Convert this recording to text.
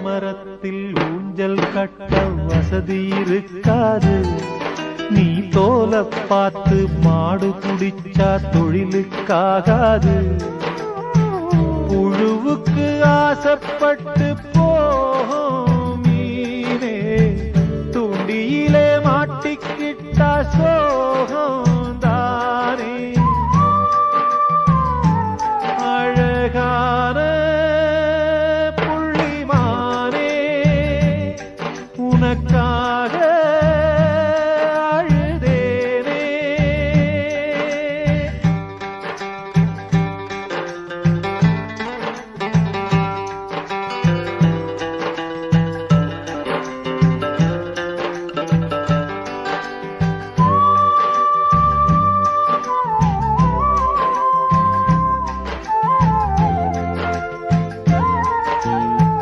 மரத்தில் ஊஞ்சல் கட்ட வசதி இருக்காது. நீ தோல பார்த்து மாடு குடிச்சா தொழிலுக்காகாது. புழுவுக்கு ஆசைப்பட்டு